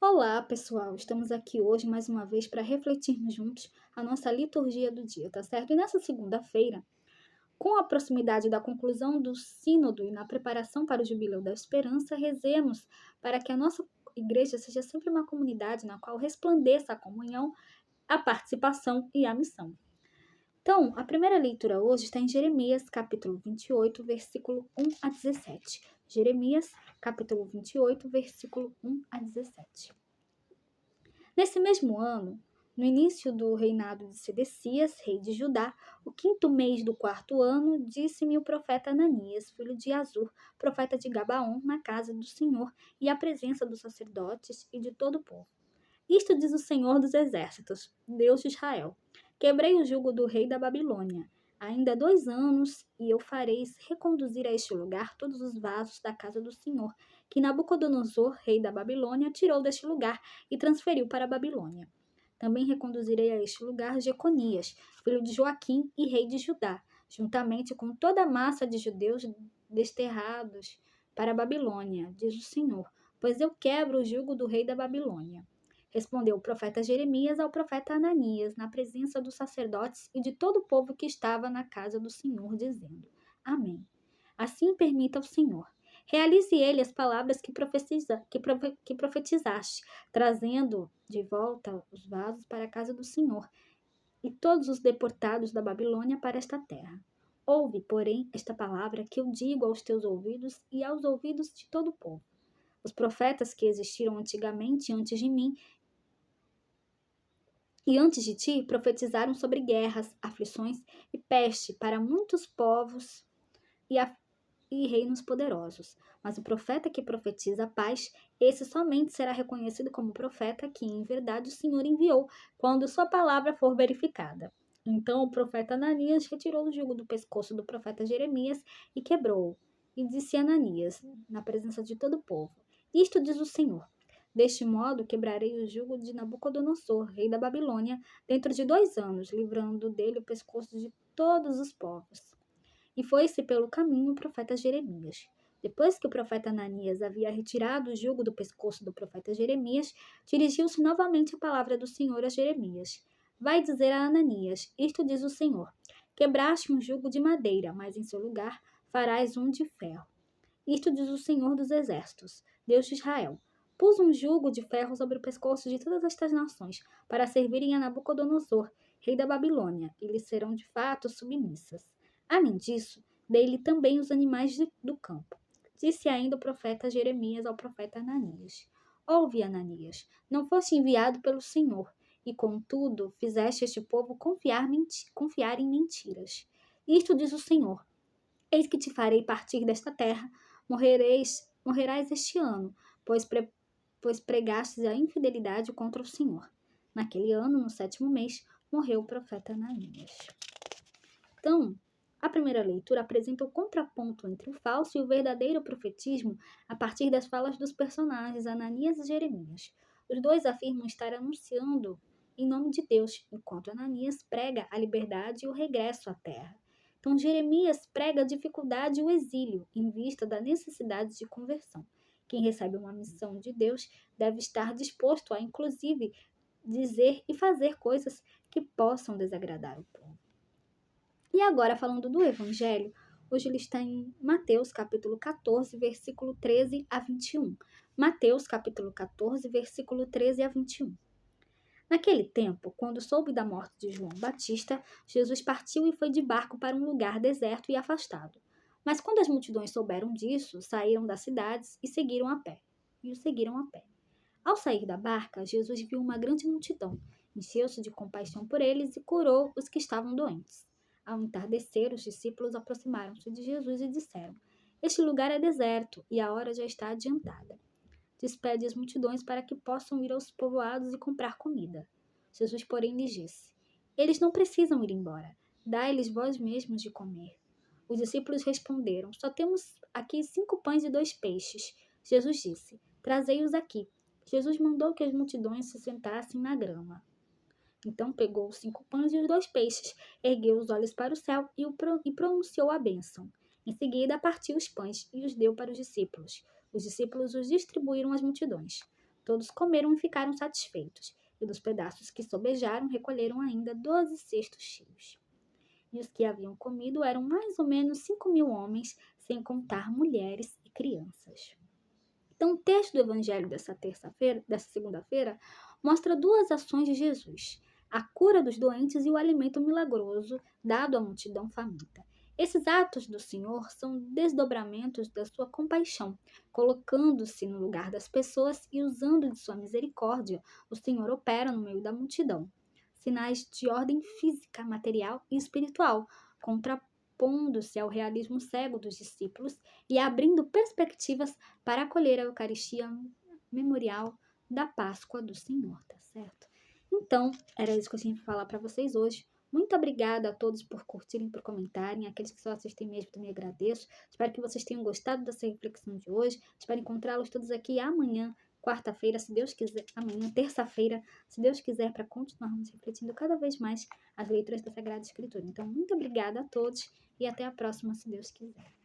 Olá, pessoal! Estamos aqui hoje mais uma vez para refletirmos juntos a nossa liturgia do dia, tá certo? E nessa segunda-feira, com a proximidade da conclusão do Sínodo e na preparação para o Jubileu da Esperança, rezemos para que a nossa igreja seja sempre uma comunidade na qual resplandeça a comunhão, a participação e a missão. Então, a primeira leitura hoje está em Jeremias, capítulo 28, versículo 1 a 17. Jeremias, capítulo 28, versículo 1 a 17. Nesse mesmo ano, no início do reinado de Sedecias, rei de Judá, o 5º mês do 4º ano, disse-me o profeta Ananias, filho de Azur, profeta de Gabaon, na casa do Senhor, e à presença dos sacerdotes e de todo o povo. Isto diz o Senhor dos Exércitos, Deus de Israel: Quebrei o jugo do rei da Babilônia. Ainda 2 anos, e eu farei reconduzir a este lugar todos os vasos da casa do Senhor, que Nabucodonosor, rei da Babilônia, tirou deste lugar e transferiu para a Babilônia. Também reconduzirei a este lugar Jeconias, filho de Joaquim e rei de Judá, juntamente com toda a massa de judeus desterrados para a Babilônia, diz o Senhor, pois eu quebro o jugo do rei da Babilônia. Respondeu o profeta Jeremias ao profeta Ananias, na presença dos sacerdotes e de todo o povo que estava na casa do Senhor, dizendo: Amém. Assim permita o Senhor. Realize ele as palavras que profetizaste, trazendo de volta os vasos para a casa do Senhor e todos os deportados da Babilônia para esta terra. Ouve, porém, esta palavra que eu digo aos teus ouvidos e aos ouvidos de todo o povo. Os profetas que existiram antigamente antes de mim e antes de ti profetizaram sobre guerras, aflições e peste para muitos povos e reinos poderosos. Mas o profeta que profetiza a paz, esse somente será reconhecido como profeta que, em verdade, o Senhor enviou, quando sua palavra for verificada. Então o profeta Ananias retirou o jugo do pescoço do profeta Jeremias e quebrou-o. E disse a Ananias, na presença de todo o povo: Isto diz o Senhor: Deste modo quebrarei o jugo de Nabucodonosor, rei da Babilônia, dentro de 2 anos, livrando dele o pescoço de todos os povos. E foi-se pelo caminho o profeta Jeremias. Depois que o profeta Ananias havia retirado o jugo do pescoço do profeta Jeremias, dirigiu-se novamente a palavra do Senhor a Jeremias. Vai dizer a Ananias: Isto diz o Senhor: Quebraste um jugo de madeira, mas em seu lugar farás um de ferro. Isto diz o Senhor dos Exércitos, Deus de Israel: Pus um jugo de ferro sobre o pescoço de todas estas nações, para servirem a Nabucodonosor, rei da Babilônia, e lhes serão de fato submissas. Além disso, dei-lhe também os animais do campo. Disse ainda o profeta Jeremias ao profeta Ananias: Ouve, Ananias, não foste enviado pelo Senhor, e contudo fizeste este povo confiar em mentiras. Isto diz o Senhor: Eis que te farei partir desta terra, morrerás este ano, pois pregastes a infidelidade contra o Senhor. Naquele ano, no 7º mês, morreu o profeta Ananias. Então, a primeira leitura apresenta o contraponto entre o falso e o verdadeiro profetismo a partir das falas dos personagens Ananias e Jeremias. Os dois afirmam estar anunciando em nome de Deus, enquanto Ananias prega a liberdade e o regresso à terra. Então, Jeremias prega a dificuldade e o exílio, em vista da necessidade de conversão. Quem recebe uma missão de Deus deve estar disposto a, inclusive, dizer e fazer coisas que possam desagradar o povo. E agora, falando do Evangelho, hoje ele está em Mateus, capítulo 14, versículo 13 a 21. Mateus, capítulo 14, versículo 13 a 21. Naquele tempo, quando soube da morte de João Batista, Jesus partiu e foi de barco para um lugar deserto e afastado. Mas quando as multidões souberam disso, saíram das cidades e o seguiram a pé. Ao sair da barca, Jesus viu uma grande multidão, encheu-se de compaixão por eles e curou os que estavam doentes. Ao entardecer, os discípulos aproximaram-se de Jesus e disseram: Este lugar é deserto e a hora já está adiantada. Despede as multidões para que possam ir aos povoados e comprar comida. Jesus, porém, lhes disse: Eles não precisam ir embora. Dai-lhes vós mesmos de comer. Os discípulos responderam: Só temos aqui 5 pães e 2 peixes. Jesus disse: Trazei-os aqui. Jesus mandou que as multidões se sentassem na grama. Então pegou os 5 pães e os 2 peixes, ergueu os olhos para o céu e pronunciou a bênção. Em seguida, partiu os pães e os deu para os discípulos. Os discípulos os distribuíram às multidões. Todos comeram e ficaram satisfeitos, e dos pedaços que sobejaram recolheram ainda 12 cestos cheios. E os que haviam comido eram mais ou menos 5.000 homens, sem contar mulheres e crianças. Então, o texto do Evangelho dessa segunda-feira, mostra duas ações de Jesus: a cura dos doentes e o alimento milagroso dado à multidão faminta. Esses atos do Senhor são desdobramentos da sua compaixão, colocando-se no lugar das pessoas e usando de sua misericórdia, o Senhor opera no meio da multidão. Sinais de ordem física, material e espiritual, contrapondo-se ao realismo cego dos discípulos e abrindo perspectivas para acolher a Eucaristia memorial da Páscoa do Senhor, tá certo? Então, era isso que eu tinha que falar para vocês hoje. Muito obrigada a todos por curtirem, por comentarem. Aqueles que só assistem mesmo, também agradeço. Espero que vocês tenham gostado dessa reflexão de hoje. Espero encontrá-los todos aqui amanhã, quarta-feira, se Deus quiser. Amanhã, terça-feira, se Deus quiser, para continuarmos refletindo cada vez mais as leituras da Sagrada Escritura. Então, muito obrigada a todos e até a próxima, se Deus quiser.